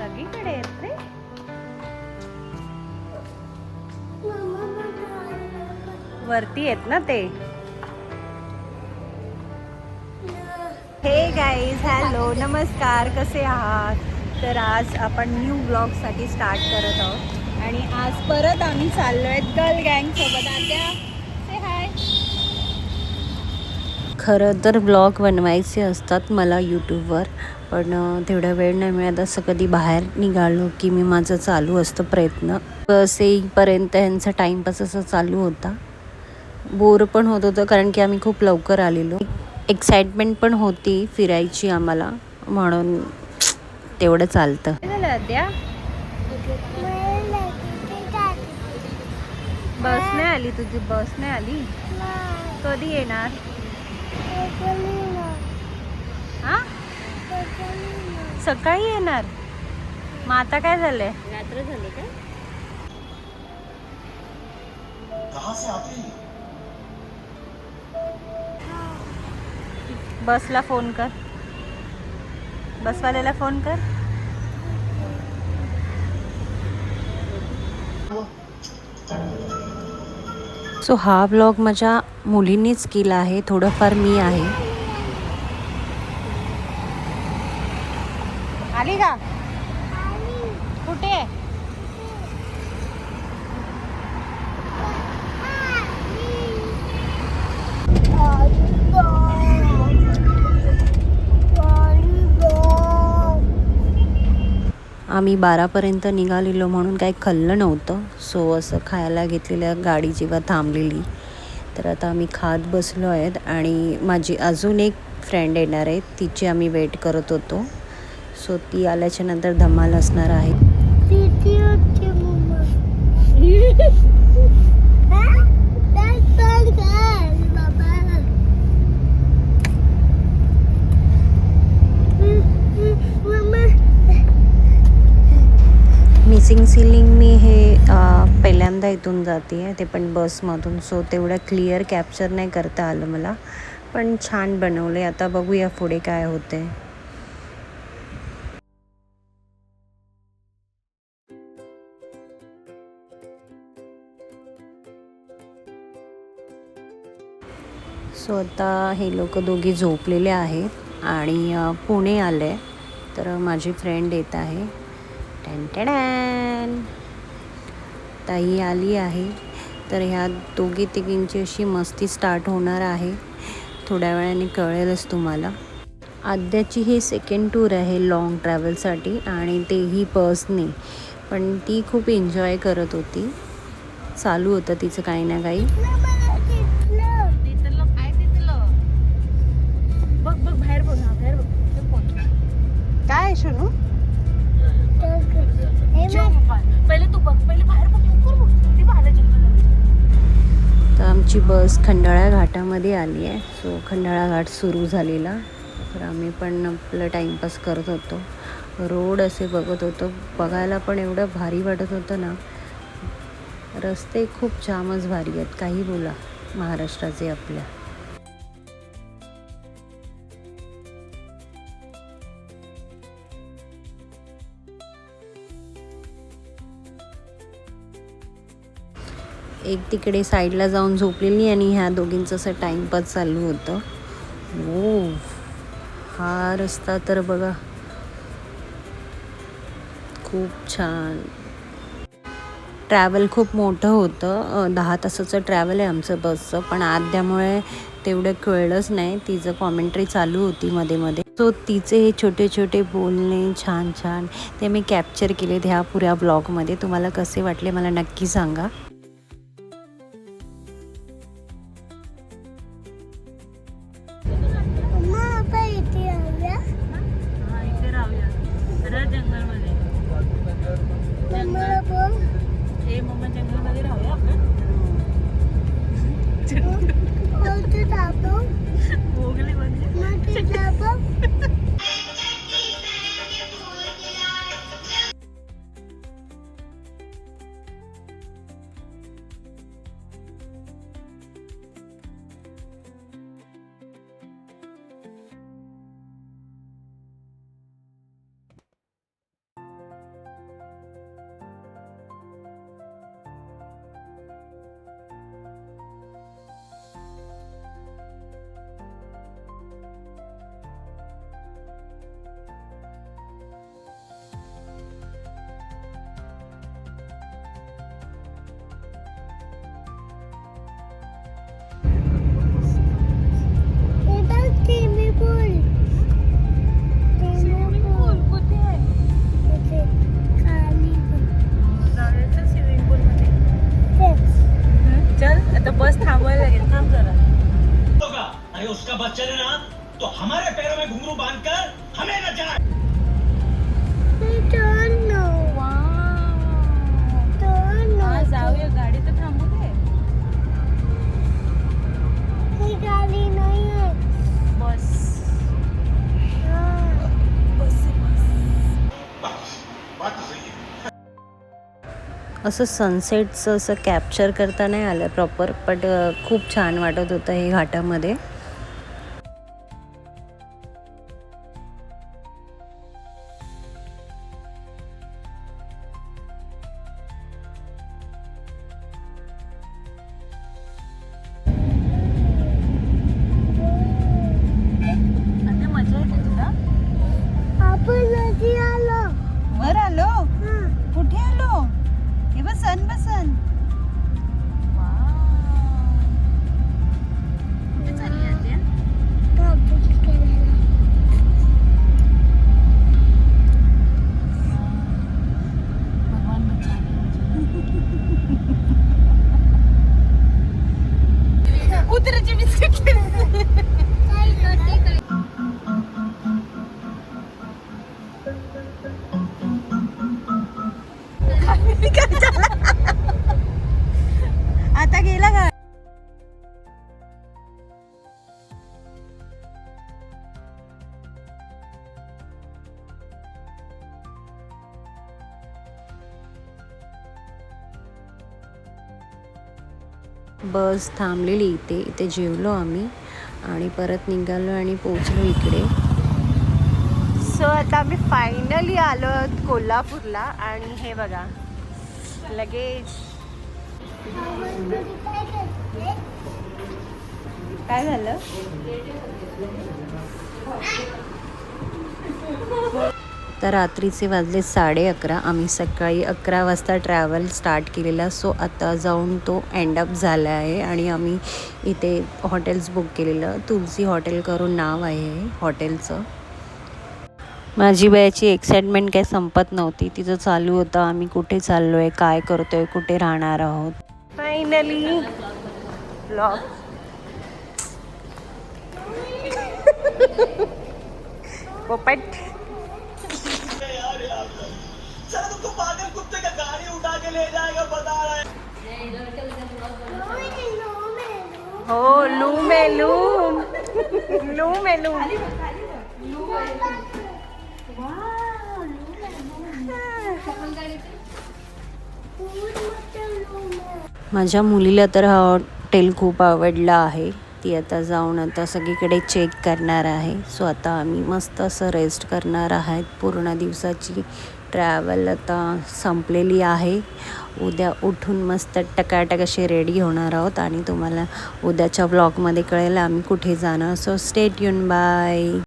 सगळीकडे आहेत रे. वरती आहेत ना ते. हे गाईज, हॅलो, नमस्कार, कसे आहात? तर आज आपण न्यू ब्लॉगसाठी स्टार्ट करत आहोत आणि आज परत आम्ही चाललो आहेत गर्ल गँग सोबत. आत्या से हाय. खरं तर ब्लॉग बनवायचे असतात मला यूट्यूबवर, पण तेवढा वेळ नाही मिळत. असं कधी बाहेर निघालो की मी माझं चालू असतं प्रयत्न. बस येईपर्यंत यांचा टाईमपास असं चालू होता. बोर पण होत होतं कारण की आम्ही खूप लवकर आलेलो. एक्साइटमेंट पण होती फिरायची आम्हाला, म्हणून तेवढं चालतं. बस नाही आली तुझी? बस नाही आली? कधी येणार? हा, सकाळी येणार. मग आता काय झालंय? रात्र झाली का? बसला फोन कर, बसवाल्याला फोन कर. सो हा ब्लॉग माझ्या मुलींनीच केला आहे, थोडंफार मी आहे. आली का? कुठे? आम्ही 12पर्यंत निघालेलो म्हणून काही खाल्लं नव्हतं. सो असं खायला घेतलेलं गाडी जेव्हा थांबलेली, तर आता आम्ही खात बसलो आहेत. आणि माझी अजून एक फ्रेंड येणार आहे, तिची आम्ही वेट करत होतो. सो ती आल्याच्या नंतर धमाल असणार आहे. मिसिंग सीलिंग मी हे पहिल्यांदा इथून जाते आहे, ते पण बसमधून. सो तेवढं क्लिअर कॅप्चर नाही करता आलं मला, पण छान बनवले. आता बघूया पुढे काय होते. सो आता हे लोक दोघे झोपलेले आहेत आणि पुणे आले, तर माझी फ्रेंड येत आहे. टॅन ताई आली आहे. तर ह्या दोघी तिघींची अशी मस्ती स्टार्ट होणार आहे. थोड्या वेळाने कळेलच तुम्हाला. आद्याची ही सेकंड टूर आहे लाँग ट्रॅव्हलसाठी, आणि तेही बसने. पण ती खूप एन्जॉय करत होती. चालू होतं तिचं काही ना काही. काय शनू? पहिले तू बघ, पहिले बाहेर बघ. तर आमची बस खंडाळा घाटामध्ये आली आहे. सो खंडाळा घाट सुरू झालेला. तर आम्ही पण आपलं टाईमपास करत होतो, रोड असे बघत होतो. बघायला पण एवढं भारी वाटत होतं ना. रस्ते खूप जामच भारी आहेत, काही बोला महाराष्ट्राचे आपल्या. एक तिकडे साईडला जाऊन झोपलेली आणि ह्या दोघींचं असं टाईमपास चालू होतं. ओ, हा रस्ता तर बघा, खूप छान. ट्रॅव्हल खूप मोठं होतं. 10 तासाचं ट्रॅव्हल आहे आमचं बसचं. पण आद्यामुळे तेवढं कळलंच नाही. तिचं कॉमेंट्री चालू होती मध्ये मध्ये. सो तिचे हे छोटे छोटे बोलणे छान छान ते मी कॅप्चर केलेत ह्या पुऱ्या ब्लॉगमध्ये. तुम्हाला कसे वाटले मला नक्की सांगा. जंगलमध्ये राहूया आपण. असं सनसेटचं असं कॅप्चर करता नाही आलं प्रॉपर, बट खूप छान वाटत होतं हे घाटामध्ये. मजा येते तुला? वर आलो? कुठे आलो? हे बसन बसन. कुठे चालली आत्या? भगवान उतरायचे बिस्किट. आता गेला का? बस थांबलेली इथे जेवलो आम्ही आणि परत निघालो आणि पोचलो इकडे. सो आता आम्ही फायनली आलो कोल्हापूरला. आणि हे बघा लगेच. काय झालं? तर रात्रीचे वाजले 11:30. आम्ही सकाळी 11 वाजता ट्रॅव्हल स्टार्ट केलेला. सो आता जाऊन तो एंडअप झाला आहे. आणि आम्ही इथे हॉटेल्स बुक केलेलं. तुलसी हॉटेल करून नाव आहे हॉटेलचं. माझी बायाची एक्साइटमेंट काही संपत नव्हती. तिचं चालू होतं आम्ही कुठे चाललो आहे, काय करतो आहे, कुठे राहणार आहोत. Finally blog. पोपट हो लू में लू. लू में लू. माझ्या मुलीला तर हा हॉटेल खूप आवडला आहे. ती आता जाऊन आता सगळीकडे चेक करणार आहे. सो आता आम्ही मस्त असं रेस्ट करणार आहोत. पूर्ण दिवसाची ट्रॅव्हल आता संपलेली आहे. उद्या उठून मस्त टकाटक असे रेडी होणार आहोत आणि तुम्हाला उद्याच्या व्लॉगमध्ये कळेल आम्ही कुठे जाणार. So stay tune. बाय.